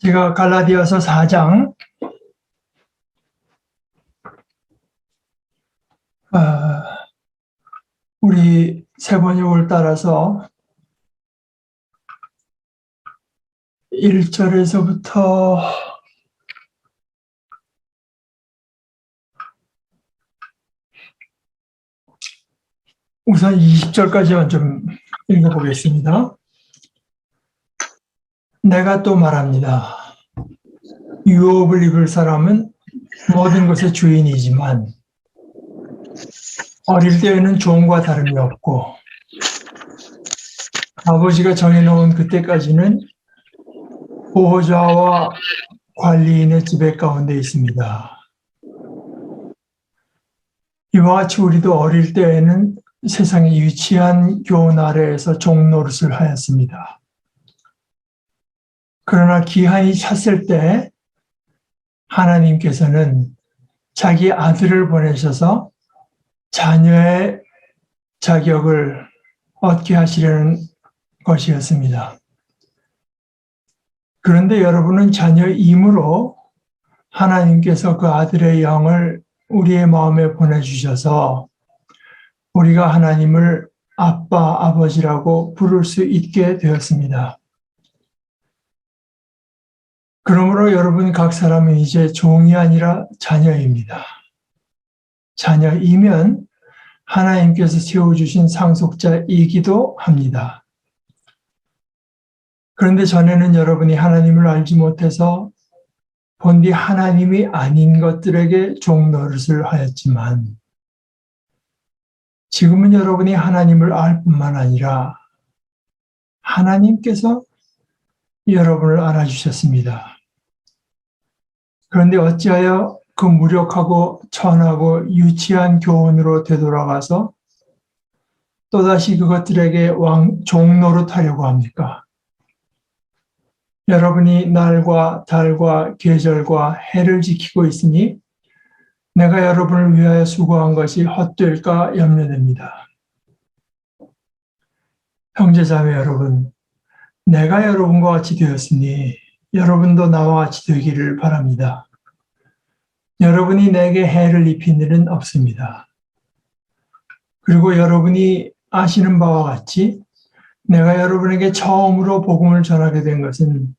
제가 갈라디아서 4장 우리 세번역을 따라서 1절에서부터 우선 20절까지만 좀 읽어보겠습니다. 내가 또 말합니다. 유업을 입을 사람은 모든 것의 주인이지만 어릴 때에는 종과 다름이 없고 아버지가 정해놓은 그때까지는 보호자와 관리인의 지배 가운데 있습니다. 이와 같이 우리도 어릴 때에는 세상의 유치한 교훈 아래에서 종 노릇을 하였습니다. 그러나 기한이 찼을 때 하나님께서는 자기 아들을 보내셔서 자녀의 자격을 얻게 하시려는 것이었습니다. 그런데 여러분은 자녀이므로 하나님께서 그 아들의 영을 우리의 마음에 보내주셔서 우리가 하나님을 아빠, 아버지라고 부를 수 있게 되었습니다. 그러므로 여러분 각 사람은 이제 종이 아니라 자녀입니다. 자녀이면 하나님께서 세워주신 상속자이기도 합니다. 그런데 전에는 여러분이 하나님을 알지 못해서 본디 하나님이 아닌 것들에게 종 노릇을 하였지만 지금은 여러분이 하나님을 알 뿐만 아니라 하나님께서 여러분을 알아주셨습니다. 그런데 어찌하여 그 무력하고 천하고 유치한 교훈으로 되돌아가서 또다시 그것들에게 종 노릇하려고 합니까? 여러분이 날과 달과 계절과 해를 지키고 있으니 내가 여러분을 위하여 수고한 것이 헛될까 염려됩니다. 형제자매 여러분, 내가 여러분과 같이 되었으니 여러분도 나와 같이 되기를 바랍니다. 여러분이 내게 해를 입힌 일은 없습니다. 그리고 여러분이 아시는 바와 같이 내가 여러분에게 처음으로 복음을 전하게 된 것은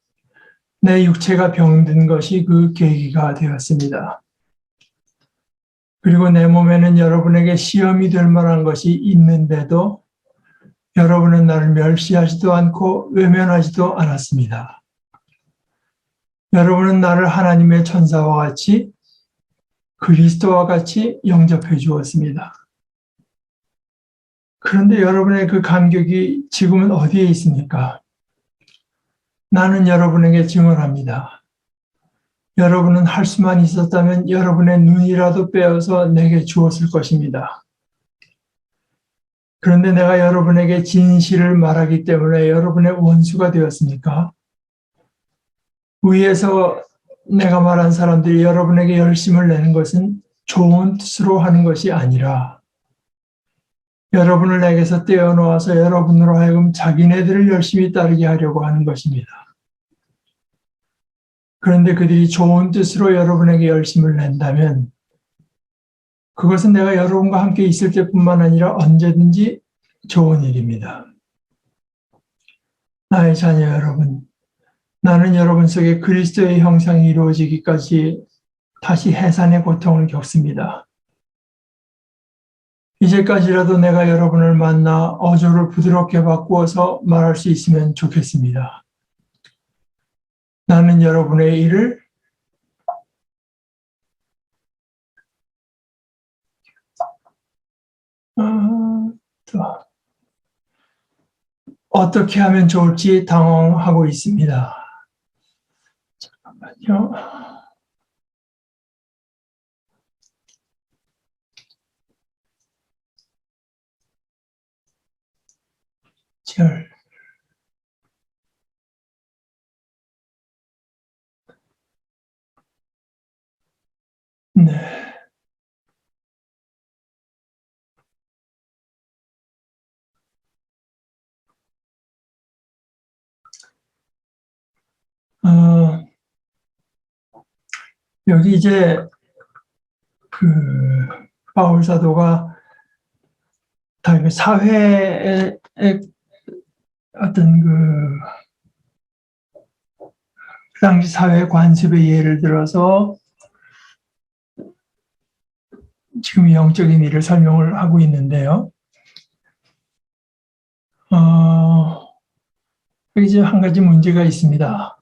내 육체가 병든 것이 그 계기가 되었습니다. 그리고 내 몸에는 여러분에게 시험이 될 만한 것이 있는데도 여러분은 나를 멸시하지도 않고 외면하지도 않았습니다. 여러분은 나를 하나님의 천사와 같이 그리스도와 같이 영접해 주었습니다. 그런데 여러분의 그 감격이 지금은 어디에 있습니까? 나는 여러분에게 증언합니다. 여러분은 할 수만 있었다면 여러분의 눈이라도 빼어서 내게 주었을 것입니다. 그런데 내가 여러분에게 진실을 말하기 때문에 여러분의 원수가 되었습니까? 위에서 내가 말한 사람들이 여러분에게 열심을 내는 것은 좋은 뜻으로 하는 것이 아니라 여러분을 내게서 떼어놓아서 여러분으로 하여금 자기네들을 열심히 따르게 하려고 하는 것입니다. 그런데 그들이 좋은 뜻으로 여러분에게 열심을 낸다면 그것은 내가 여러분과 함께 있을 때뿐만 아니라 언제든지 좋은 일입니다. 나의 자녀 여러분, 나는 여러분 속에 그리스도의 형상이 이루어지기까지 다시 해산의 고통을 겪습니다. 이제까지라도 내가 여러분을 만나 어조를 부드럽게 바꾸어서 말할 수 있으면 좋겠습니다. 나는 여러분의 일을 어떻게 하면 좋을지 당황하고 있습니다. 잠깐만요. 절. 네. 여기 이제 그 바울 사도가 다 사회의 어떤 그 당시 사회 관습의 예를 들어서 지금 영적인 일을 설명을 하고 있는데요. 여기 이제 한 가지 문제가 있습니다.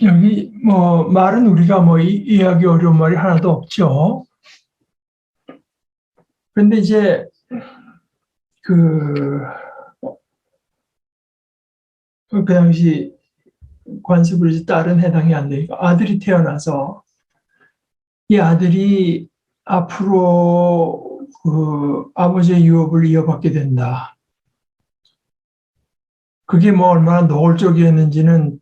여기 말은 우리가 이해하기 어려운 말이 하나도 없죠. 그런데 이제 그 당시 관습을 이제 딸은 해당이 안 되니까 아들이 태어나서 이 아들이 앞으로 그 아버지의 유업을 이어받게 된다. 그게 얼마나 노골적이었는지는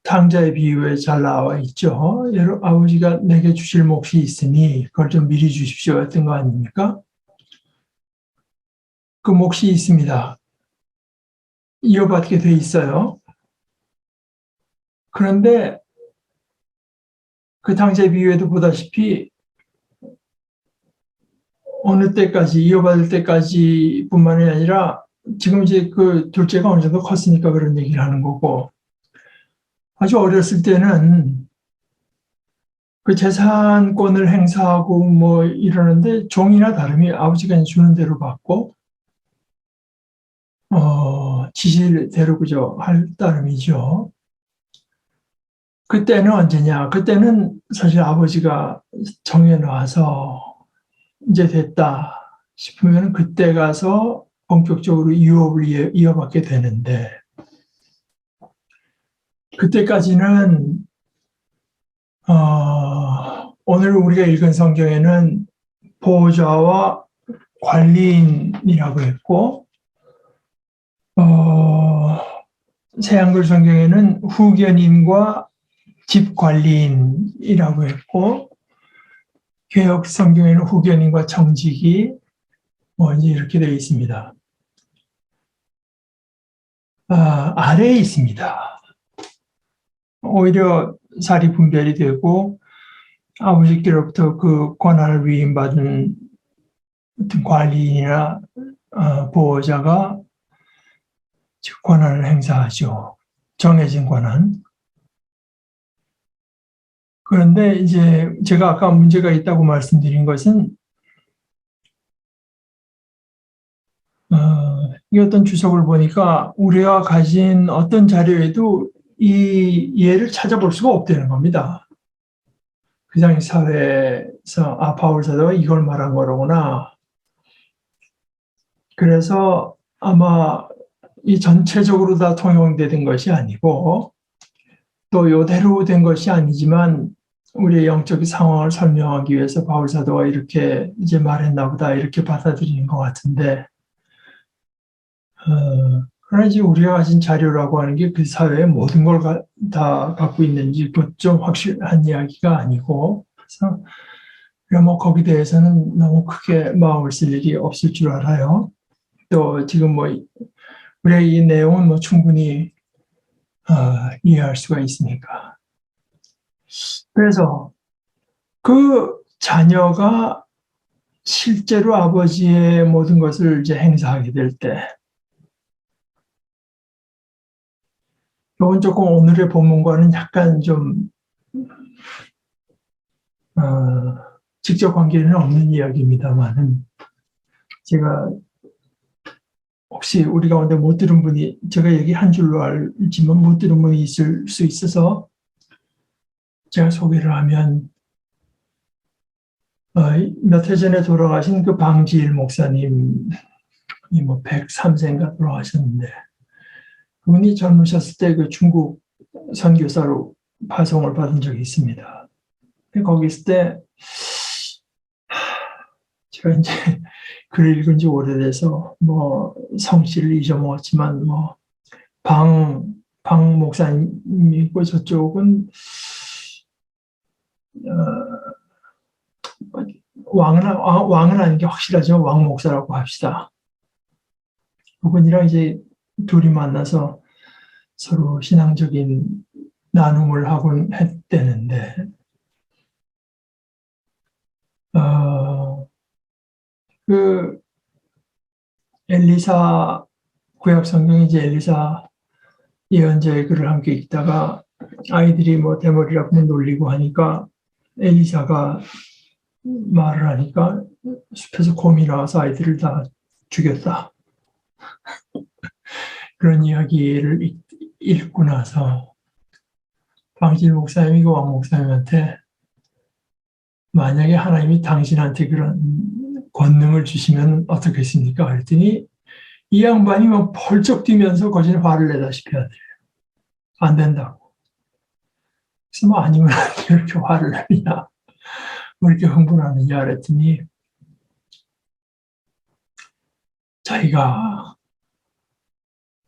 탕자의 비유에 잘 나와 있죠. 아버지가 내게 주실 몫이 있으니 그걸 좀 미리 주십시오 했던 거 아닙니까? 그 몫이 있습니다. 이어받게 돼 있어요. 그런데 그 탕자의 비유에도 보다시피 어느 때까지 이어받을 때까지뿐만이 아니라 지금 이제 그 둘째가 어느 정도 컸으니까 그런 얘기를 하는 거고 아주 어렸을 때는 그 재산권을 행사하고 이러는데 종이나 다름이 아버지가 주는 대로 받고 지시대로 그저 할 따름이죠. 그때는 언제냐? 그때는 사실 아버지가 정해놔서 이제 됐다 싶으면 그때 가서 본격적으로 유업을 이어받게 되는데 그때까지는 오늘 우리가 읽은 성경에는 보호자와 관리인이라고 했고 새한글 성경에는 후견인과 집관리인이라고 했고 개역 성경에는 후견인과 청지기 이제 이렇게 되어 있습니다. 아래에 있습니다. 오히려 사리 분별이 되고 아버지께로부터 그 권한을 위임받은 어떤 관리인이나 보호자가 권한을 행사하죠. 정해진 권한. 그런데 이제 제가 아까 문제가 있다고 말씀드린 것은 이 어떤 주석을 보니까 우리가 가진 어떤 자료에도 이 예를 찾아볼 수가 없다는 겁니다. 그 당시 사회에서 바울 사도가 이걸 말한 거로구나. 그래서 아마 이 전체적으로 다 통용되는 것이 아니고 또 요대로 된 것이 아니지만 우리의 영적 상황을 설명하기 위해서 바울 사도가 이렇게 이제 말했나 보다 이렇게 받아들이는 것 같은데 그러나 이제 우리가 가진 자료라고 하는 게 그 사회의 모든 걸 다 갖고 있는지 좀 확실한 이야기가 아니고 그래서 거기에 대해서는 너무 크게 마음을 쓸 일이 없을 줄 알아요. 또 지금 우리의 이 내용은 충분히 이해할 수가 있으니까. 그래서 그 자녀가 실제로 아버지의 모든 것을 이제 행사하게 될 때, 이건 조금 오늘의 본문과는 약간 좀 직접 관계는 없는 이야기입니다만은 제가 혹시 우리 가운데 못 들은 분이 제가 얘기한 줄로 알지만 못 들은 분이 있을 수 있어서 제가 소개를 하면 몇 해 전에 돌아가신 그 방지일 목사님이 103세인가 돌아가셨는데 그분이 젊으셨을 때 그 중국 선교사로 파송을 받은 적이 있습니다. 거기 있을 때 제가 이제 글을 읽은 지 오래돼서 성씨를 잊어먹었지만 방 목사님이고 저쪽은 왕은 아닌 게 확실하죠. 왕 목사라고 합시다. 그분이랑 이제 둘이 만나서 서로 신앙적인 나눔을 하곤 했대는데, 그 엘리사 구약 성경에 이제 엘리사 예언자의 글을 함께 읽다가 아이들이 뭐 대머리라고 놀리고 하니까 엘리사가 말을 하니까 숲에서 곰이 나와서 아이들을 다 죽였다. 그런 이야기를 읽고 나서 방실 목사님이고 왕 목사님한테 만약에 하나님이 당신한테 그런 권능을 주시면 어떻겠습니까? 그랬더니 이 양반이 뭐 펄쩍 뛰면서 거진 화를 내다시피 하더래요. 안 된다고. 그래서 뭐 아니면 이렇게 화를 내느냐, 뭐 이렇게 흥분하느냐 그랬더니 자기가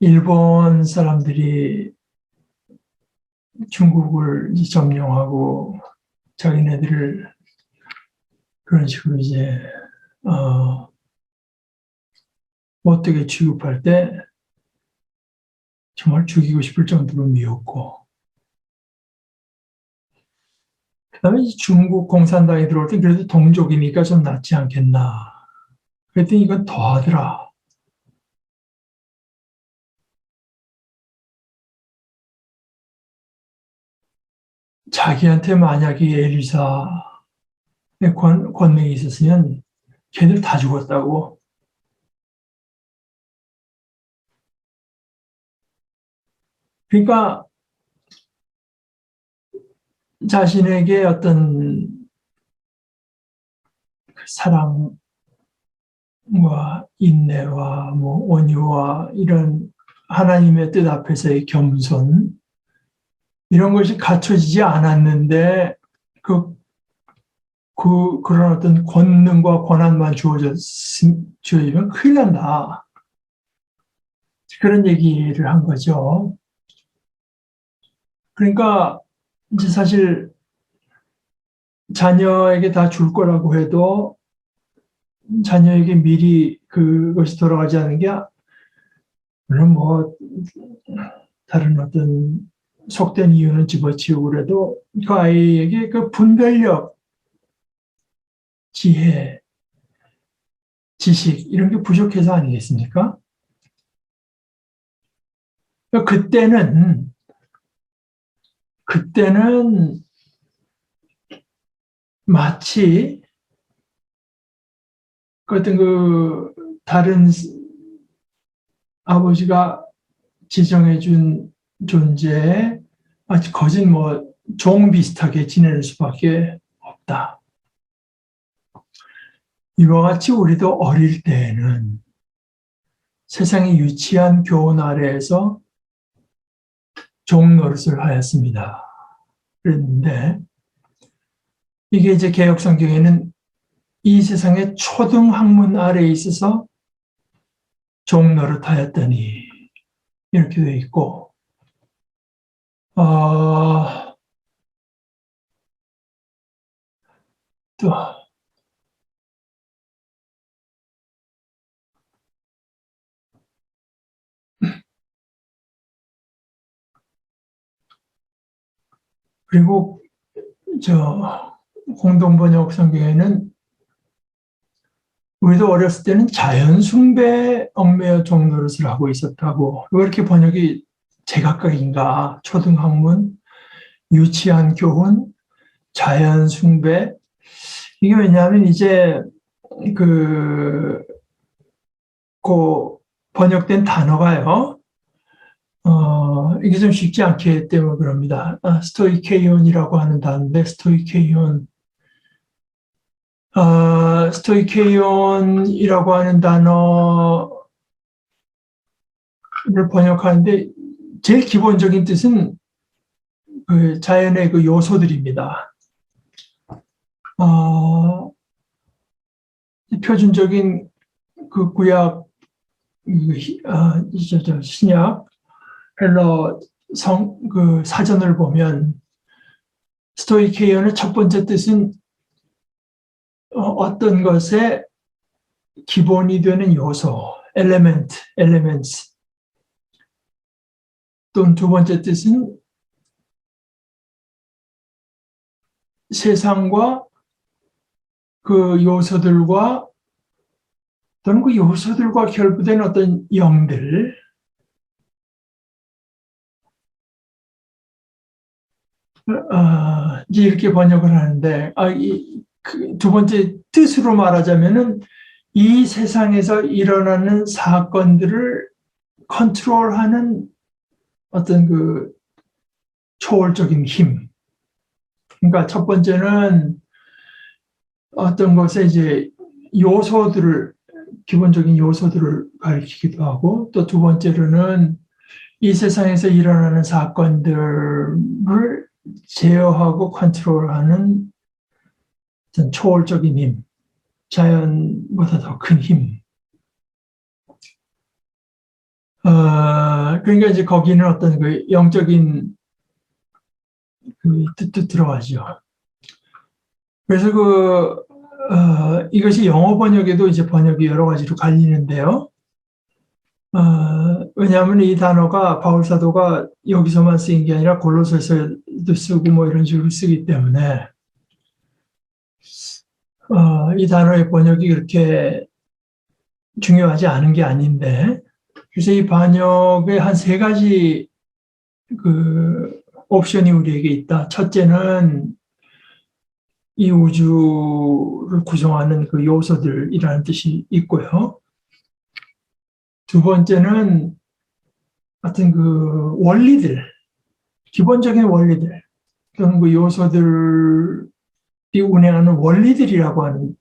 일본 사람들이 중국을 점령하고 자기네들을 그런 식으로 이제 못되게 취급할 때 정말 죽이고 싶을 정도로 미웠고, 그다음에 중국 공산당이 들어올 때 그래도 동족이니까 좀 낫지 않겠나. 그랬더니 이건 더하더라. 자기한테 만약에 엘리사의 권능이 있었으면 걔들 다 죽었다고. 그러니까 자신에게 어떤 사랑과 인내와 뭐 온유와 이런 하나님의 뜻 앞에서의 겸손, 이런 것이 갖춰지지 않았는데 그런 어떤 권능과 권한만 주어지면 큰일 난다. 그런 얘기를 한 거죠. 그러니까 이제 사실 자녀에게 다 줄 거라고 해도 자녀에게 미리 그것이 돌아가지 않은 게, 물론 뭐 다른 어떤 속된 이유는 집어치우고 그래도 그 아이에게 그 분별력, 지혜, 지식 이런 게 부족해서 아니겠습니까? 그때는 마치 어떤 그 다른 아버지가 지정해준 존재에 마치 거진 뭐 종 비슷하게 지낼 수밖에 없다. 이와 같이 우리도 어릴 때에는 세상의 유치한 교훈 아래에서 종 노릇을 하였습니다. 그랬는데 이게 이제 개역 성경에는 이 세상의 초등 학문 아래에 있어서 종 노릇하였더니 이렇게 되어 있고, 또 그리고 공동번역 성경에는 우리도 어렸을 때는 자연 숭배 얽매여 종 노릇을 하고 있었다고. 왜 이렇게 번역이 제각각인가? 초등학문, 유치한 교훈, 자연 숭배. 이게 왜냐하면 이제 그 번역된 단어가요. 이게 좀 쉽지 않기 때문에 그럽니다. 스토이케이온이라고 하는 단어인데, 스토이케이온이라고 하는 단어를 번역하는데 제일 기본적인 뜻은 그 자연의 그 요소들입니다. 표준적인 그 구약, 신약 헬러 그 사전을 보면 스토이케이온의 첫 번째 뜻은 어떤 것의 기본이 되는 요소, elements. 또는 두 번째 뜻은 세상과 그 요소들과 또는 그 요소들과 결부된 어떤 영들, 이제 이렇게 번역을 하는데, 두 번째 뜻으로 말하자면은 이 세상에서 일어나는 사건들을 컨트롤하는 어떤 그 초월적인 힘. 그러니까 첫 번째는 어떤 것에 이제 요소들을, 기본적인 요소들을 가리키기도 하고, 또 두 번째로는 이 세상에서 일어나는 사건들을 제어하고 컨트롤하는 어떤 초월적인 힘, 자연보다 더 큰 힘. 그러니까 이제 거기는 어떤 그 영적인 그 뜻도 들어가죠. 그래서 이것이 영어 번역에도 이제 번역이 여러 가지로 갈리는데요. 왜냐하면 이 단어가 바울 사도가 여기서만 쓰인 게 아니라 골로새서도 쓰고 뭐 이런 식으로 쓰기 때문에 이 단어의 번역이 그렇게 중요하지 않은 게 아닌데, 그래서 이 번역에 한 세 가지 그 옵션이 우리에게 있다. 첫째는 이 우주를 구성하는 그 요소들이라는 뜻이 있고요. 두 번째는 어떤 그 원리들, 기본적인 원리들, 또는 그 요소들이 운행하는 원리들이라고 하는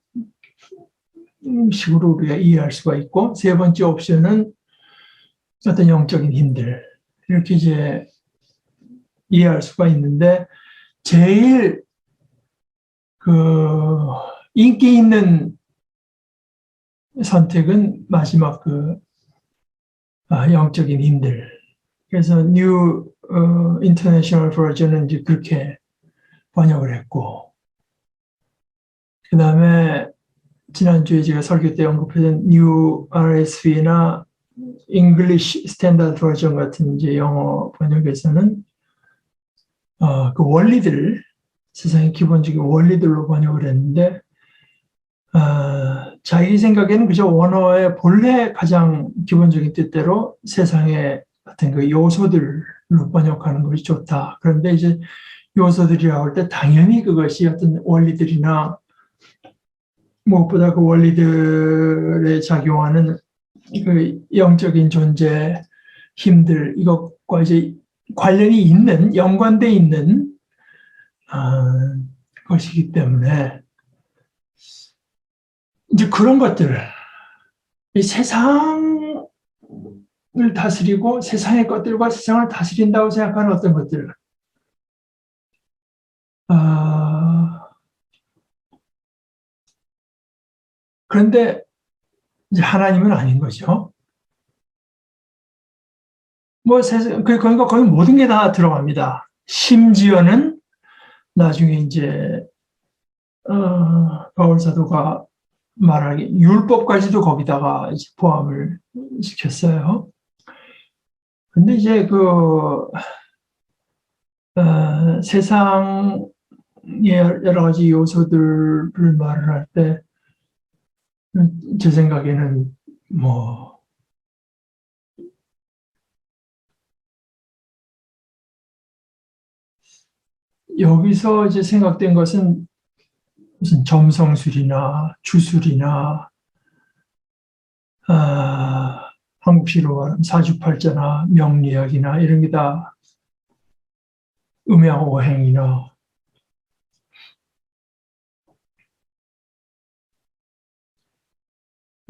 식으로 우리가 이해할 수가 있고, 세 번째 옵션은 어떤 영적인 힘들, 이렇게 이제 이해할 수가 있는데, 제일 그 인기 있는 선택은 마지막 그 영적인 힘들. 그래서 New International Version은 이제 그렇게 번역을 했고, 그 다음에 지난주에 제가 설교 때 언급했던 New RSV나 English Standard Version 같은 이제 영어 번역에서는 그 원리들, 세상의 기본적인 원리들로 번역을 했는데, 자기 생각에는 그저 원어의 본래 가장 기본적인 뜻대로 세상의 어떤 그 요소들로 번역하는 것이 좋다. 그런데 이제 요소들이라고 할 때 당연히 그것이 어떤 원리들이나 무엇보다 그 원리들에 작용하는 그 영적인 존재, 힘들, 이것과 이제 관련이 있는, 연관돼 있는 것이기 때문에 이제 그런 것들, 이 세상을 다스리고 세상의 것들과 세상을 다스린다고 생각하는 어떤 것들, 그런데 이제 하나님은 아닌 거죠. 뭐 그러니까 거기 모든 게 다 들어갑니다. 심지어는 나중에 이제 바울 사도가 말하기 율법까지도 거기다가 이제 포함을 시켰어요. 근데 이제 세상의 여러 가지 요소들을 말을 할 때, 제 생각에는 뭐 여기서 이제 생각된 것은 무슨 점성술이나 주술이나 한국식으로 말하면 사주팔자나 명리학이나 이런 게 다 음양오행이나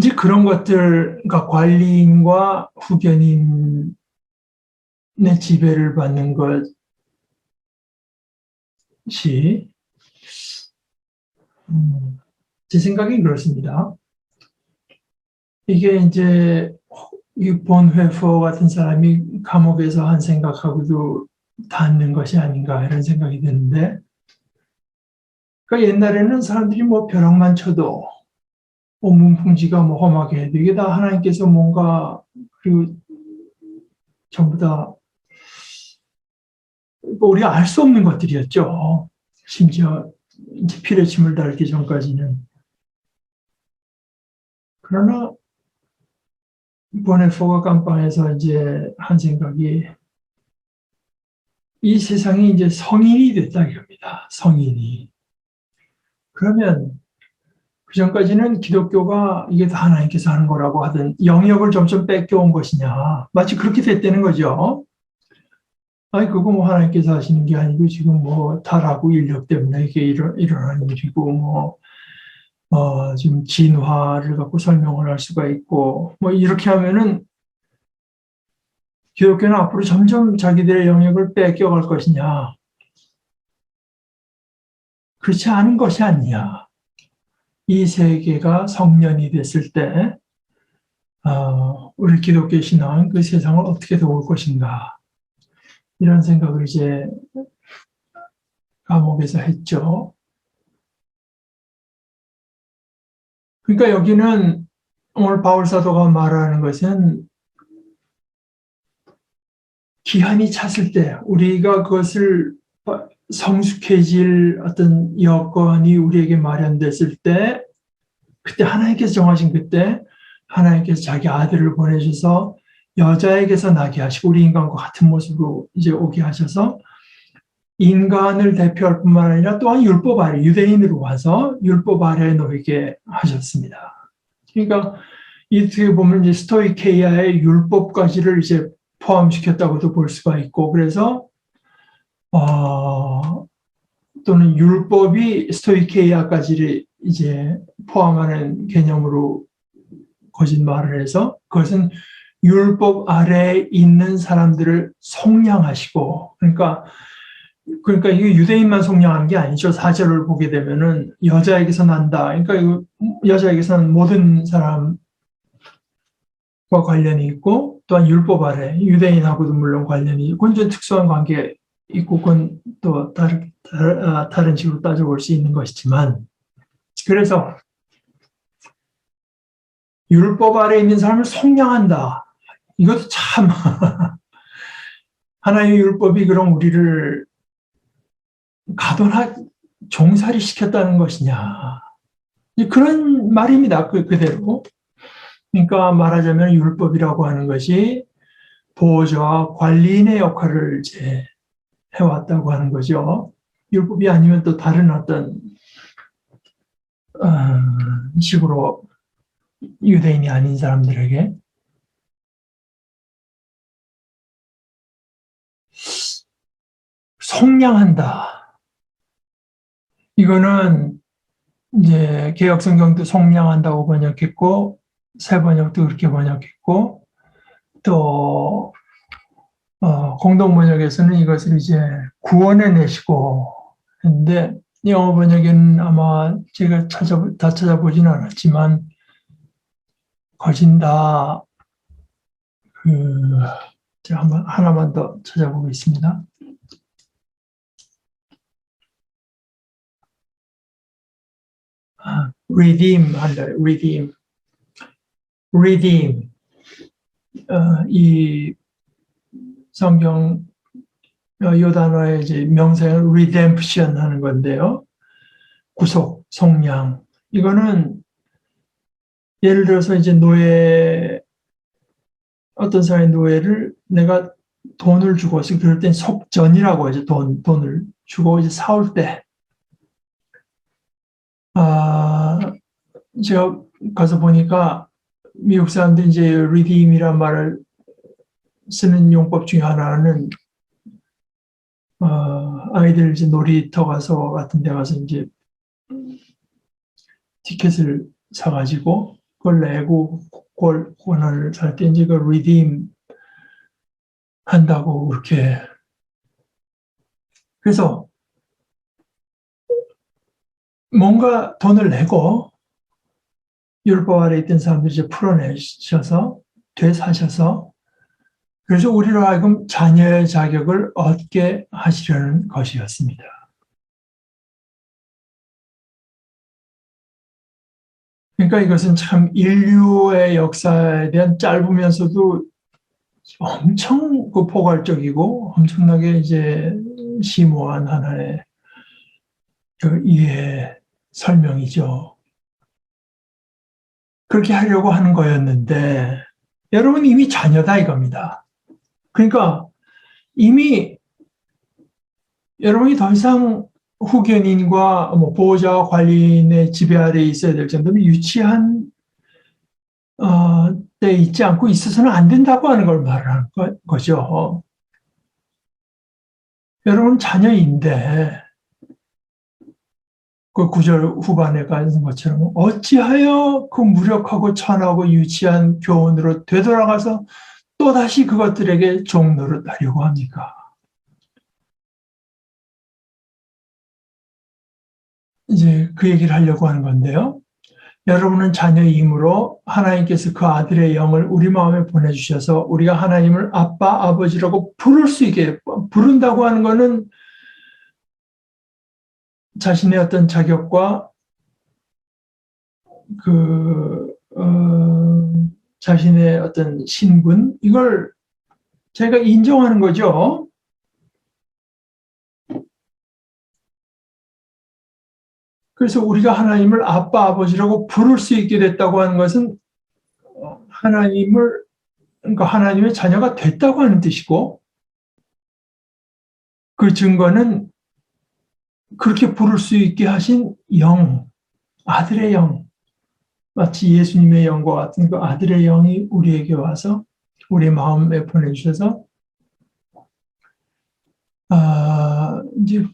이제 그런 것들, 그러니까 관리인과 후견인의 지배를 받는 것이 제 생각엔 그렇습니다. 이게 이제 이 본회퍼 같은 사람이 감옥에서 한 생각하고도 닿는 것이 아닌가 이런 생각이 드는데, 그러니까 옛날에는 사람들이 뭐 벼락만 쳐도 문풍지가 뭐 험하게 해도 이게 다 하나님께서 뭔가, 그리고 전부 다 우리가 알 수 없는 것들이었죠. 심지어 이제 필에 침을 달기 전까지는. 그러나 이번에 포가 깜빵에서 이제 한 생각이 이 세상이 이제 성인이 됐다 이겁니다. 성인이. 그러면 그 전까지는 기독교가 이게 다 하나님께서 하는 거라고 하던 영역을 점점 뺏겨온 것이냐. 마치 그렇게 됐다는 거죠. 아니, 그거 뭐 하나님께서 하시는 게 아니고 지금 뭐 타락하고 인력 때문에 이게 일어나는 일이고 지금 진화를 갖고 설명을 할 수가 있고 뭐 이렇게 하면은 기독교는 앞으로 점점 자기들의 영역을 뺏겨갈 것이냐. 그렇지 않은 것이 아니냐. 이 세계가 성년이 됐을 때 우리 기독교 신앙은 그 세상을 어떻게 도울 것인가. 이런 생각을 이제 감옥에서 했죠. 그러니까 여기는 오늘 바울 사도가 말하는 것은 기한이 찼을 때 우리가 그것을 성숙해질 어떤 여건이 우리에게 마련됐을 때 그때 하나님께서 정하신 그때 하나님께서 자기 아들을 보내셔서 여자에게서 나게 하시고 우리 인간과 같은 모습으로 이제 오게 하셔서 인간을 대표할 뿐만 아니라 또한 율법 아래 유대인으로 와서 율법 아래에 놓이게 하셨습니다. 그러니까 이렇게 보면 이제 스토이케이아의 율법까지를 이제 포함시켰다고도 볼 수가 있고 그래서 또는 율법이 스토이케이아까지를 이제 포함하는 개념으로 거짓말을 해서 그것은 율법 아래에 있는 사람들을 속량하시고 그러니까 이게 유대인만 속량한 게 아니죠. 4절을 보게 되면은 여자에게서 난다. 그러니까 여자에게서 난 모든 사람과 관련이 있고 또한 율법 아래 유대인하고도 물론 관련이 있고 완전 특수한 관계 있고 그건 또 다른 식으로 따져볼 수 있는 것이지만 그래서 율법 아래 있는 사람을 속량한다. 이것도 참 하나님의 율법이 그럼 우리를 가둬나 종살이 시켰다는 것이냐. 그런 말입니다. 그대로. 그러니까 말하자면 율법이라고 하는 것이 보호자와 관리인의 역할을 이제 해왔다고 하는 거죠. 율법이 아니면 또 다른 어떤 식으로 유대인이 아닌 사람들에게 속량한다. 이거는 이제 개역성경도 속량한다고 번역했고 새 번역도 그렇게 번역했고 또 공동 번역에서는 이것을 이제 구원해 내시고 했는데 영어 번역에는 아마 제가 다 찾아보지는 않았지만 거진다 제가 하나만 더 찾아보겠습니다. redeem 할래요. redeem. 이 성경 요 단어의 이제 명사는 redemption 하는 건데요. 구속, 속량. 이거는 예를 들어서 이제 어떤 사람의 노예를 내가 돈을 주고, 그럴 땐 속전이라고 하죠. 돈을 주고 이제 사올 때. 제가 가서 보니까 미국 사람들이 이제 redeem이란 말을 쓰는 용법 중에 하나는 아이들 이제 놀이터 가서 같은 데 가서 이제 티켓을 사가지고 그걸 내고 권한을 살 때 이제 그 redeem 한다고 그렇게. 그래서 뭔가 돈을 내고 율법 아래 있던 사람들이 이제 풀어내셔서 되사셔서 그래서 우리로 하여금 자녀의 자격을 얻게 하시려는 것이었습니다. 그러니까 이것은 참 인류의 역사에 대한 짧으면서도 엄청 포괄적이고 엄청나게 이제 심오한 하나의 이해 설명이죠. 그렇게 하려고 하는 거였는데 여러분 이미 자녀다 이겁니다. 그러니까 이미 여러분이 더 이상 후견인과 뭐 보호자와 관리인의 지배 아래에 있어야 될 정도면 유치한 때 있지 않고 있어서는 안 된다고 하는 걸 말하는 거죠. 여러분 자녀인데 그 구절 후반에 가는 것처럼 어찌하여 그 무력하고 천하고 유치한 교훈으로 되돌아가서 또다시 그것들에게 종노릇하려고 합니까? 이제 그 얘기를 하려고 하는 건데요. 여러분은 자녀이므로 하나님께서 그 아들의 영을 우리 마음에 보내주셔서 우리가 하나님을 아빠, 아버지라고 부를 수 있게, 부른다고 하는 것은 자신의 어떤 자격과 자신의 어떤 신분, 이걸 제가 인정하는 거죠. 그래서 우리가 하나님을 아빠, 아버지라고 부를 수 있게 됐다고 하는 것은 그러니까 하나님의 자녀가 됐다고 하는 뜻이고, 그 증거는 그렇게 부를 수 있게 하신 영, 아들의 영, 마치 예수님의 영과 같은 그 아들의 영이 우리에게 와서 우리 마음에 보내주셔서 이제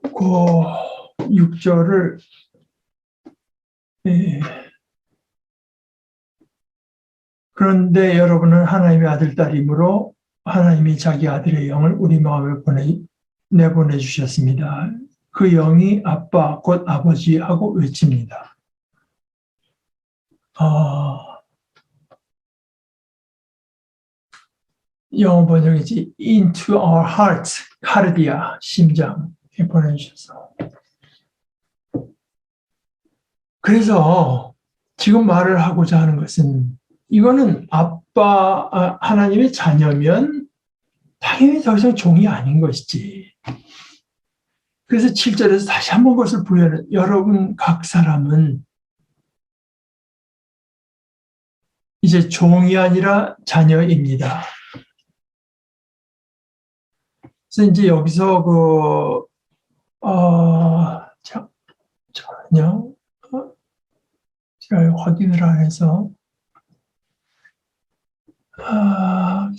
그 6절을 그런데 여러분은 하나님의 아들, 딸이므로 하나님이 자기 아들의 영을 우리 마음에 내보내 주셨습니다. 그 영이 아빠, 곧 아버지 하고 외칩니다. 영어 번역이지 into our hearts, 카르디아, 심장에 보내주셔서. 그래서 지금 말을 하고자 하는 것은 이거는 하나님의 자녀면 당연히 더 이상 종이 아닌 것이지. 그래서 7절에서 다시 한번 그것을 부여하는, 여러분 각 사람은 이제 종이 아니라 자녀입니다. 그래서 이제 여기서 잠깐만요. 제가 확인을 안 해서,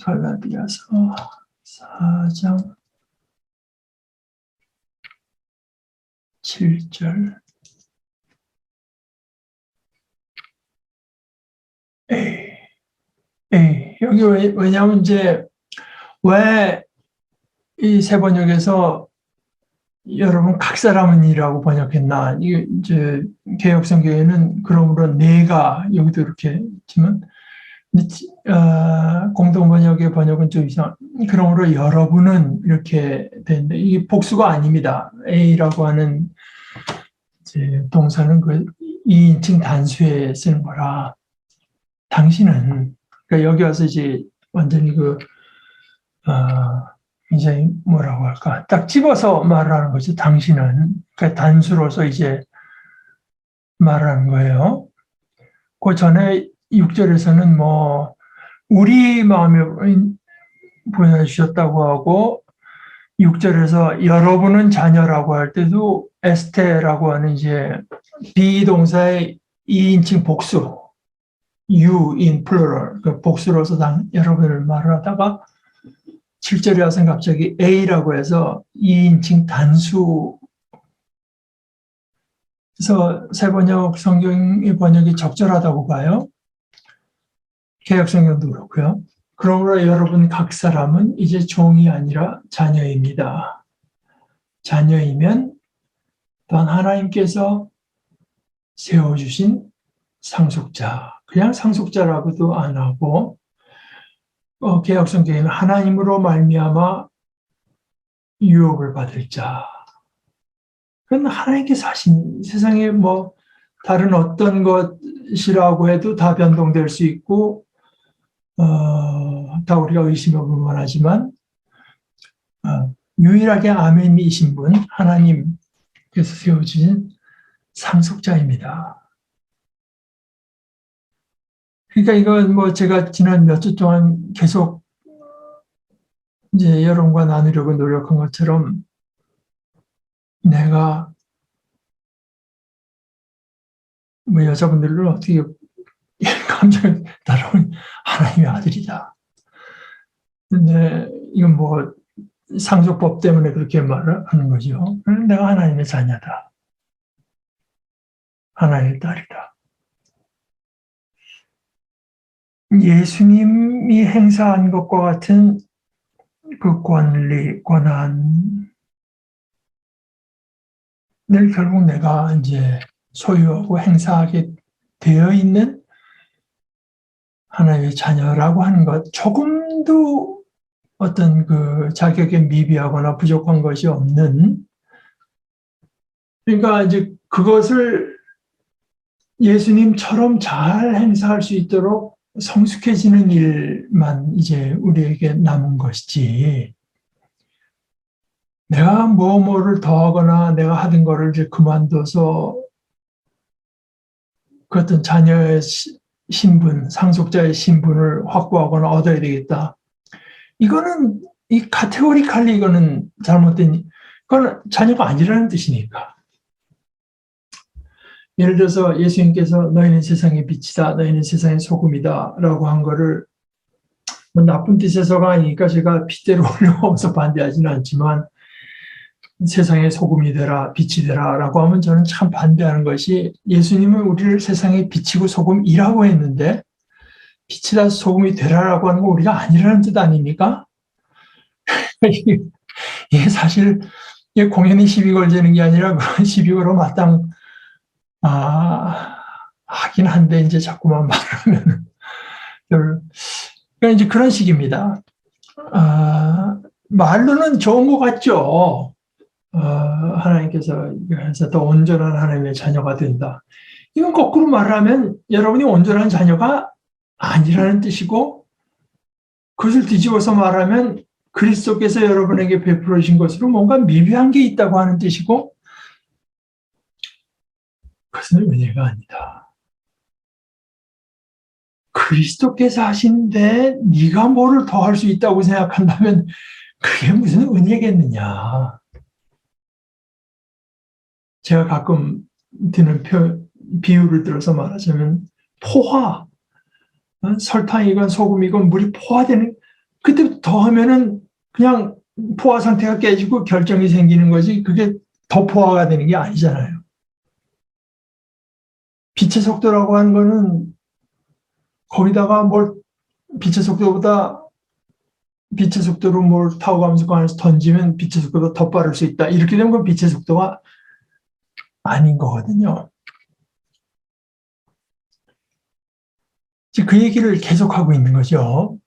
갈라디아서 4장 7절. 여기 왜냐하면 이제 왜 이 세 번역에서 여러분 각 사람은이라고 번역했나? 이게 이제 개역 성경에는 그러므로 내가 여기도 이렇게 있지만 공동 번역의 번역은 좀 이상. 그러므로 여러분은 이렇게 되는데 이게 복수가 아닙니다. A라고 하는 이제 동사는 그 2인칭 단수에 쓰는 거라. 당신은 그러니까 여기 와서 이제 완전히 이제 뭐라고 할까? 딱 집어서 말하는 거죠. 당신은. 그러니까 단수로서 이제 말하는 거예요. 그 전에 6절에서는 뭐, 우리 마음에 보내주셨다고 하고, 6절에서 여러분은 자녀라고 할 때도 에스테라고 하는 이제 비동사의 2인칭 복수, you in plural, 그 복수로서 여러분을 말을 하다가 7절에 와서 갑자기 A라고 해서 2인칭 단수. 그래서 세 번역 성경의 번역이 적절하다고 봐요. 개역 성경도 그렇고요. 그러므로 여러분 각 사람은 이제 종이 아니라 자녀입니다. 자녀이면 또한 하나님께서 세워주신 상속자, 그냥 상속자라고도 안 하고 개역 성경에는 하나님으로 말미암아 유업을 받을 자. 그건 하나님께서 하신, 세상에 뭐 다른 어떤 것이라고 해도 다 변동될 수 있고 다 우리가 의심해 볼 만하지만 유일하게 아멘이신 분 하나님, 하나님께서 세워주신 상속자입니다. 그러니까 이건 뭐 제가 지난 몇 주 동안 계속 이제 여러분과 나누려고 노력한 것처럼 내가 뭐 여자분들은 어떻게 감정이 따라오는 하나님의 아들이다. 근데 이건 뭐 상속법 때문에 그렇게 말하는 거죠. 내가 하나님의 자녀다. 하나님의 딸이다. 예수님이 행사한 것과 같은 그 권리, 권한을 결국 내가 이제 소유하고 행사하게 되어 있는 하나님의 자녀라고 하는 것, 조금도 어떤 그 자격에 미비하거나 부족한 것이 없는, 그러니까 이제 그것을 예수님처럼 잘 행사할 수 있도록 성숙해지는 일만 이제 우리에게 남은 것이지, 내가 뭐를 더 하거나 내가 하던 거를 이제 그만둬서 그 어떤 자녀의 신분, 상속자의 신분을 확보하거나 얻어야 되겠다. 이거는 이 카테고리칼리 이거는 잘못된, 그건 자녀가 아니라는 뜻이니까. 예를 들어서 예수님께서 너희는 세상의 빛이다, 너희는 세상의 소금이다 라고 한 거를 뭐 나쁜 뜻에서가 아니니까 제가 핏대로 올려서 반대하지는 않지만 세상의 소금이 되라, 빛이 되라 라고 하면 저는 참 반대하는 것이, 예수님은 우리를 세상의 빛이고 소금이라고 했는데 빛이다 소금이 되라라고 하는 거 우리가 아니라는 뜻 아닙니까? 이게 사실 이게 공연히 시비 걸자는 게 아니라 그런 시비 걸어 마땅 하긴 한데 이제 자꾸만 말하면 그러니까 이제 그런 식입니다. 말로는 좋은 것 같죠. 하나님께서 해서 더 온전한 하나님의 자녀가 된다. 이건 거꾸로 말하면 여러분이 온전한 자녀가 아니라는 뜻이고, 그것을 뒤집어서 말하면 그리스도께서 여러분에게 베풀어 주신 것으로 뭔가 미비한 게 있다고 하는 뜻이고, 그것은 은혜가 아니다. 그리스도께서 하신데 네가 뭐를 더 할 수 있다고 생각한다면 그게 무슨 은혜겠느냐. 제가 가끔 드는 비유를 들어서 말하자면 포화, 설탕이건 소금이건 물이 포화되는, 그때 더 하면은 그냥 포화 상태가 깨지고 결정이 생기는 거지 그게 더 포화가 되는 게 아니잖아요. 빛의 속도라고 하는 거는 거기다가 뭘 빛의 속도보다 빛의 속도로 뭘 타고 가면서 그 안에서 던지면 빛의 속도가 더 빠를 수 있다. 이렇게 되면 그건 빛의 속도가 아닌 거거든요. 그 얘기를 계속하고 있는 거죠.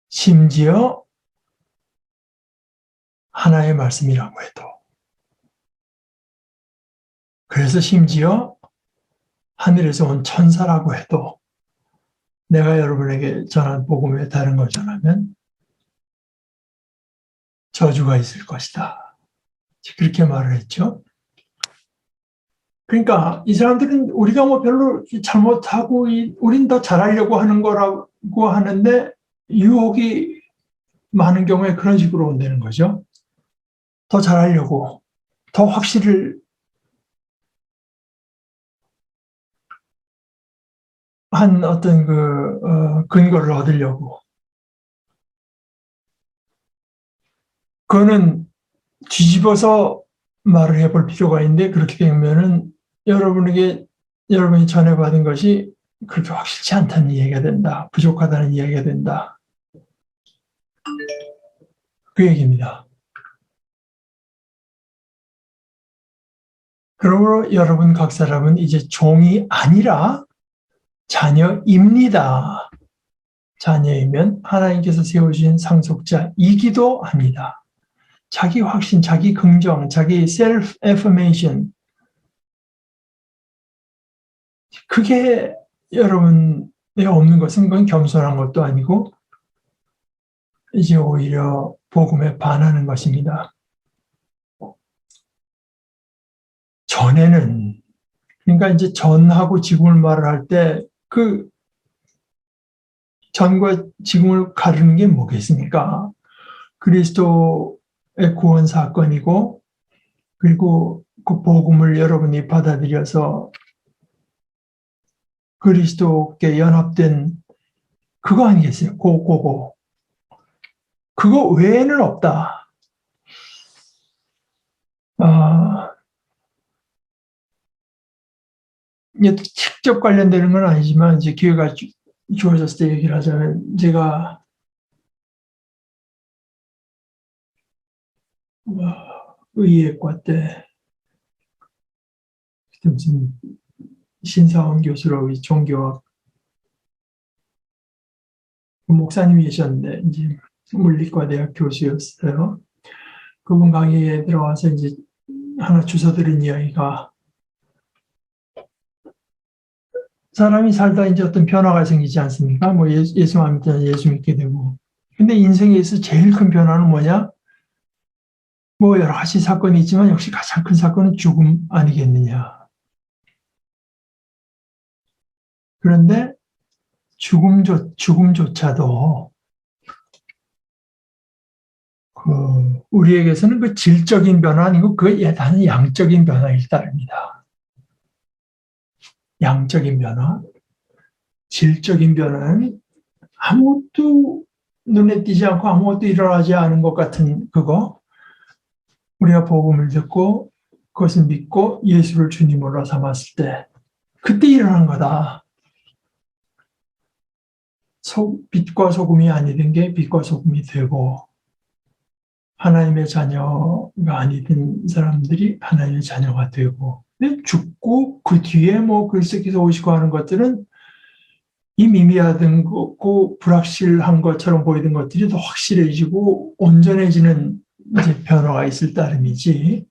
심지어 하나의 말씀이라고 해도. 그래서 심지어 하늘에서 온 천사라고 해도 내가 여러분에게 전한 복음에 다른 걸 전하면 저주가 있을 것이다. 그렇게 말을 했죠. 그러니까 이 사람들은 우리가 뭐 별로 잘못하고 우린 더 잘하려고 하는 거라고 하는데 유혹이 많은 경우에 그런 식으로 온다는 거죠. 더 잘하려고, 더 확실을 한 어떤 근거를 얻으려고. 그거는 뒤집어서 말을 해볼 필요가 있는데, 그렇게 되면은 여러분이 전해받은 것이 그렇게 확실치 않다는 이야기가 된다. 부족하다는 이야기가 된다. 그 얘기입니다. 그러므로 여러분 각 사람은 이제 종이 아니라 자녀입니다. 자녀이면 하나님께서 세우신 상속자이기도 합니다. 자기 확신, 자기 긍정, 자기 셀프 애퍼메이션, 그게 여러분에 없는 것은 그건 겸손한 것도 아니고 이제 오히려 복음에 반하는 것입니다. 전에는, 그러니까 이제 전하고 지금을 말을 할 때 그 전과 지금을 가르는 게 뭐겠습니까? 그리스도의 구원 사건이고, 그리고 그 복음을 여러분이 받아들여서 그리스도께 연합된 그거 아니겠어요? 그거. 그거 외에는 없다. 직접 관련되는 건 아니지만, 이제 기회가 주어졌을 때 얘기를 하자면, 제가 의예과 때 무슨 신사원 교수라고 종교학 목사님이 계셨는데, 이제 물리과대학 교수였어요. 그분 강의에 들어와서 이제 하나 주워 들은 이야기가, 사람이 살다 이제 어떤 변화가 생기지 않습니까? 뭐 예수 믿으면 예수 믿게 되고. 근데 인생에서 제일 큰 변화는 뭐냐? 뭐 여러 가지 사건이 있지만 역시 가장 큰 사건은 죽음 아니겠느냐. 그런데 죽음조차도 우리에게서는 그 질적인 변화 아니고 그 예단 양적인 변화일 따릅니다. 양적인 변화. 질적인 변화는 아무것도 눈에 띄지 않고 아무것도 일어나지 않은 것 같은 그거. 우리가 복음을 듣고 그것을 믿고 예수를 주님으로 삼았을 때 그때 일어난 거다. 빛과 소금이 아니던 게 빛과 소금이 되고, 하나님의 자녀가 아니던 사람들이 하나님의 자녀가 되고, 죽고 그 뒤에 뭐 글쎄기서 오시고 하는 것들은 이 미미하던 거, 불확실한 것처럼 보이던 것들이 더 확실해지고 온전해지는 이제 변화가 있을 따름이지,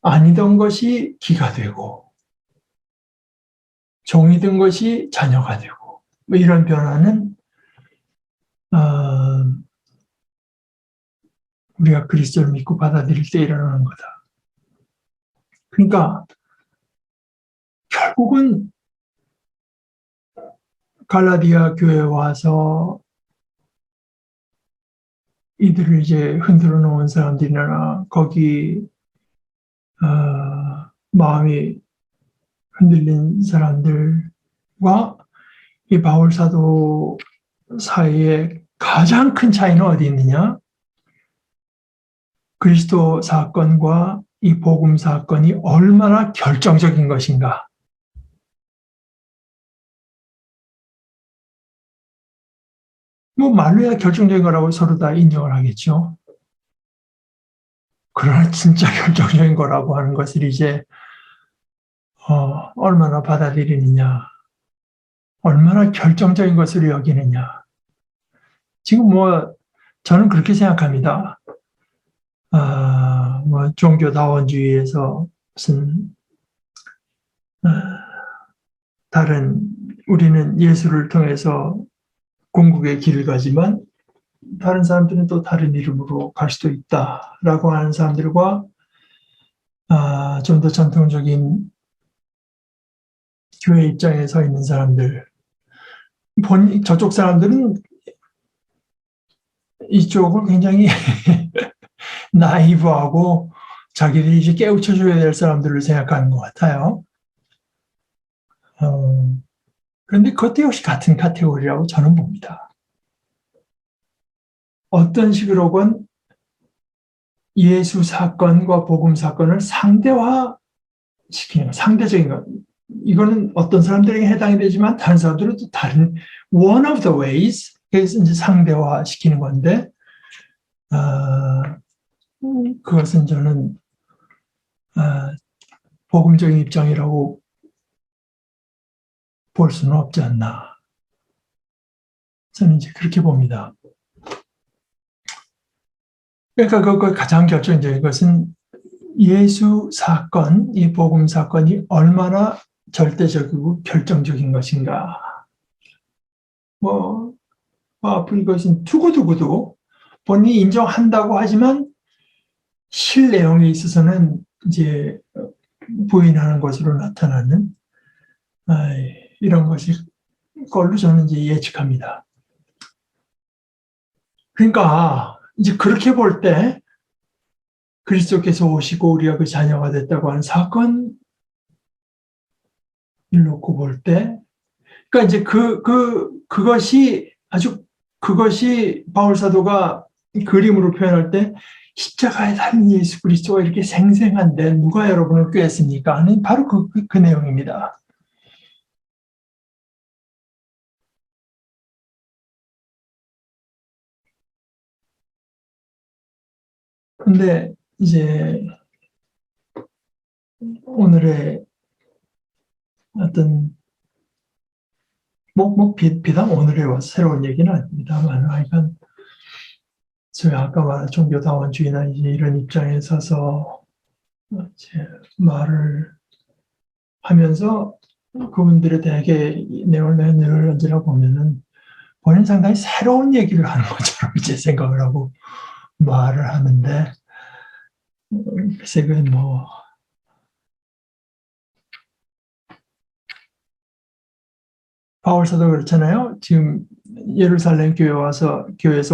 아니던 것이 기가 되고, 종이던 것이 자녀가 되고, 뭐 이런 변화는 우리가 그리스도를 믿고 받아들일 때 일어나는 거다. 그러니까 결국은 갈라디아 교회에 와서 이들을 이제 흔들어 놓은 사람들이나 거기 마음이 흔들린 사람들과 이 바울 사도 사이에 가장 큰 차이는 어디 있느냐? 그리스도 사건과 이 복음 사건이 얼마나 결정적인 것인가. 뭐 말로야 결정적인 거라고 서로 다 인정을 하겠죠. 그러나 진짜 결정적인 거라고 하는 것을 이제 얼마나 받아들이느냐, 얼마나 결정적인 것으로 여기느냐. 지금 뭐 저는 그렇게 생각합니다. 뭐 종교다원주의에서 무슨 다른 우리는 예수를 통해서 궁극의 길을 가지만 다른 사람들은 또 다른 이름으로 갈 수도 있다라고 하는 사람들과 좀 더 전통적인 교회 입장에 서 있는 사람들, 저쪽 사람들은 이쪽을 굉장히 나이브하고 자기들이 이제 깨우쳐줘야 될 사람들을 생각하는 것 같아요. 그런데 그것도 역시 같은 카테고리라고 저는 봅니다. 어떤 식으로건 예수 사건과 복음 사건을 상대화시키는, 상대적인 것. 이거는 어떤 사람들에게 해당이 되지만 다른 사람들은 또 다른 one of the ways, 그래서 이제 상대화시키는 건데, 그것은 저는 복음적인 입장이라고 볼 수는 없지 않나. 저는 이제 그렇게 봅니다. 그러니까 그 가장 결정적인 것은 예수 사건, 이 복음 사건이 얼마나 절대적이고 결정적인 것인가. 앞으로 이것은 두고두고도 본인이 인정한다고 하지만 실 내용에 있어서는 이제 부인하는 것으로 나타나는 이런 것이 걸로 저는 이제 예측합니다. 그러니까 이제 그렇게 볼 때 그리스도께서 오시고 우리가 그 자녀가 됐다고 하는 사건을 놓고 볼 때, 그러니까 이제 그것이 바울 사도가 그림으로 표현할 때 십자가에 달린 예수 그리스도가 이렇게 생생한데 누가 여러분을 꾀했습니까? 하는 바로 그 내용입니다. 근데 이제 오늘의 어떤 비단 오늘의 새로운 얘기는 아닙니다만, 하여간 저희 아까 말한 종교다원주의나 이제 이런 입장에 서서 이제 말을 하면서 그분들에 대하게 내용을 늘 언제나 보면은 본인 상당히 새로운 얘기를 하는 것처럼 이제 생각을 하고 말을 하는데, 글쎄 그 뭐 바울 사도 그렇잖아요. 지금 예루살렘 교회에서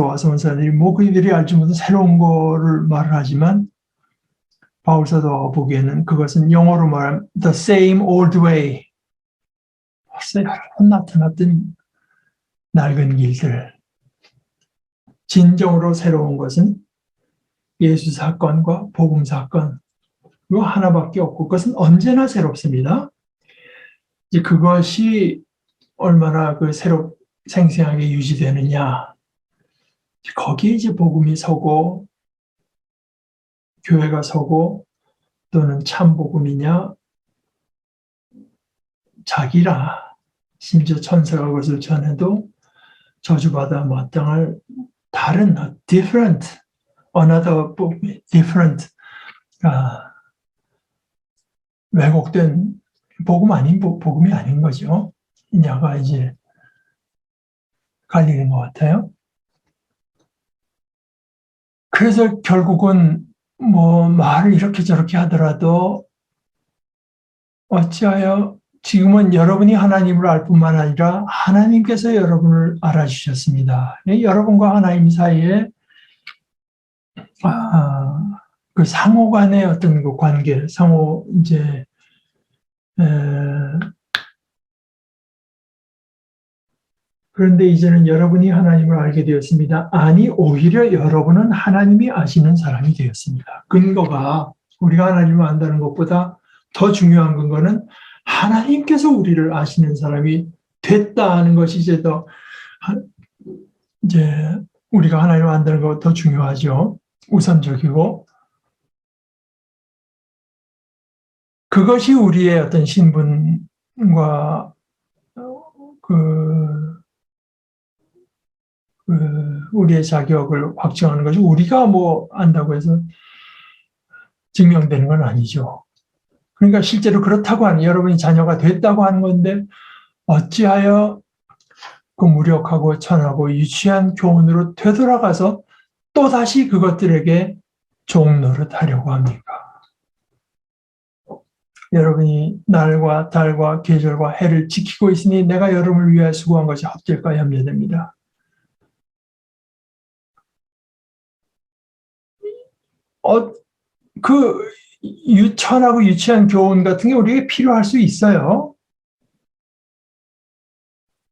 와서 온 사람들이 뭐 그들이 알지 못한 새로운 거를 말을 하지만 바울 사도가 보기에는 그것은 영어로 말하면 the same old way. 벌써 여러 번 나타났던 낡은 길들. 진정으로 새로운 것은 예수 사건과 복음 사건 이거 하나밖에 없고 그것은 언제나 새롭습니다. 이제 그것이 얼마나 생생하게 유지되느냐. 거기에 이제 복음이 서고 교회가 서고 또는 참 복음이냐 자기라 심지어 천사가 그것을 전해도 저주받아 마땅할 다른 different another different 왜곡된 복음이 아닌 거죠. 이냐가 이제 갈리는 것 같아요. 그래서 결국은 뭐 말을 이렇게 저렇게 하더라도 어찌하여 지금은 여러분이 하나님을 알 뿐만 아니라 하나님께서 여러분을 알아주셨습니다. 여러분과 하나님 사이에 그 상호 간의 어떤 그 관계, 상호 이제 그런데 이제는 여러분이 하나님을 알게 되었습니다. 아니 오히려 여러분은 하나님이 아시는 사람이 되었습니다. 근거가 우리가 하나님을 안다는 것보다 더 중요한 근거는 하나님께서 우리를 아시는 사람이 됐다 하는 것이 이제 우리가 하나님을 안다는 것보다 더 중요하죠. 우선적이고 그것이 우리의 어떤 신분과 우리의 자격을 확정하는 것이 우리가 뭐 안다고 해서 증명되는 건 아니죠. 그러니까 실제로 그렇다고 하는 여러분이 자녀가 됐다고 하는 건데 어찌하여 그 무력하고 천하고 유치한 교훈으로 되돌아가서 또다시 그것들에게 종노릇하려고 합니까? 여러분이 날과 달과 계절과 해를 지키고 있으니 내가 여러분을 위하여 수고한 것이 헛될까 염려됩니다. 그 천하고 유치한 교훈 같은 게 우리에게 필요할 수 있어요.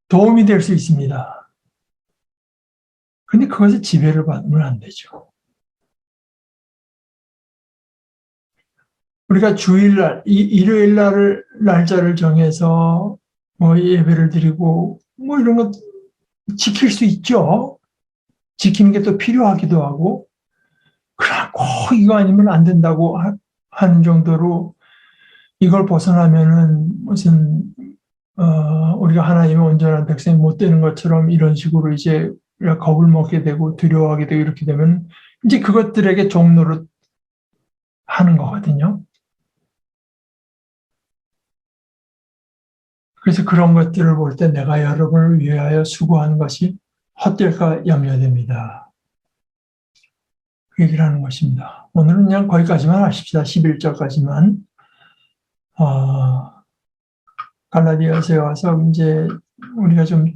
도움이 될 수 있습니다. 근데 그것에 지배를 받으면 안 되죠. 우리가 주일날, 일요일 날짜를 정해서 뭐 예배를 드리고 뭐 이런 것 지킬 수 있죠. 지키는 게 또 필요하기도 하고, 그러나 꼭 이거 아니면 안 된다고 하는 정도로 이걸 벗어나면은 무슨 우리가 하나님의 온전한 백성이 못 되는 것처럼 이런 식으로 이제 우리가 겁을 먹게 되고 두려워하게 되고 이렇게 되면 이제 그것들에게 종노릇 하는 거거든요. 그래서 그런 것들을 볼 때 내가 여러분을 위하여 수고하는 것이 헛될까 염려됩니다. 그 얘기를 하는 것입니다. 오늘은 그냥 거기까지만 하십시다. 11절까지만. 갈라디아서에 와서 이제 우리가 좀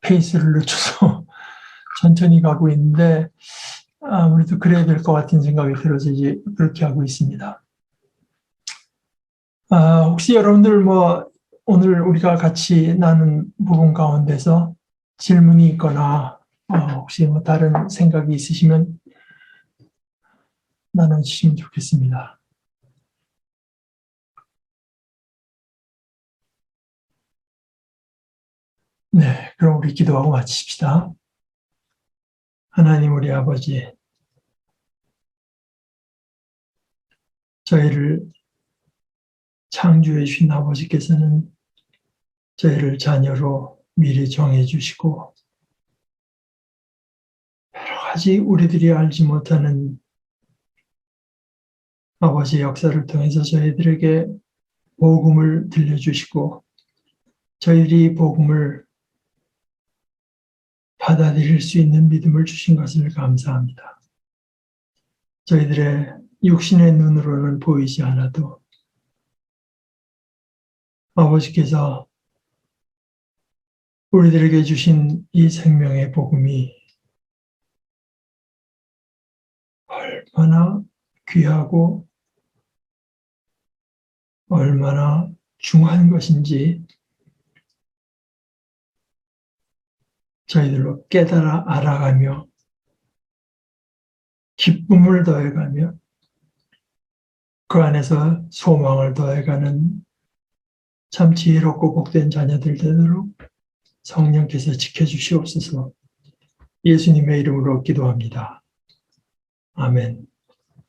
페이스를 늦춰서 천천히 가고 있는데 아무래도 그래야 될 것 같은 생각이 들어서 이제 그렇게 하고 있습니다. 혹시 여러분들 오늘 우리가 같이 나눈 부분 가운데서 질문이 있거나 혹시 다른 생각이 있으시면 나눠주시면 좋겠습니다. 네, 그럼 우리 기도하고 마칩시다. 하나님 우리 아버지, 저희를 창조해 주신 아버지께서는 저희를 자녀로 미리 정해 주시고 여러 가지 우리들이 알지 못하는 아버지의 역사를 통해서 저희들에게 복음을 들려주시고 저희들이 복음을 받아들일 수 있는 믿음을 주신 것을 감사합니다. 저희들의 육신의 눈으로는 보이지 않아도 아버지께서 우리들에게 주신 이 생명의 복음이 얼마나 귀하고 얼마나 중요한 것인지 저희들로 깨달아 알아가며 기쁨을 더해가며 그 안에서 소망을 더해가는 참 지혜롭고 복된 자녀들 되도록 성령께서 지켜주시옵소서. 예수님의 이름으로 기도합니다. 아멘.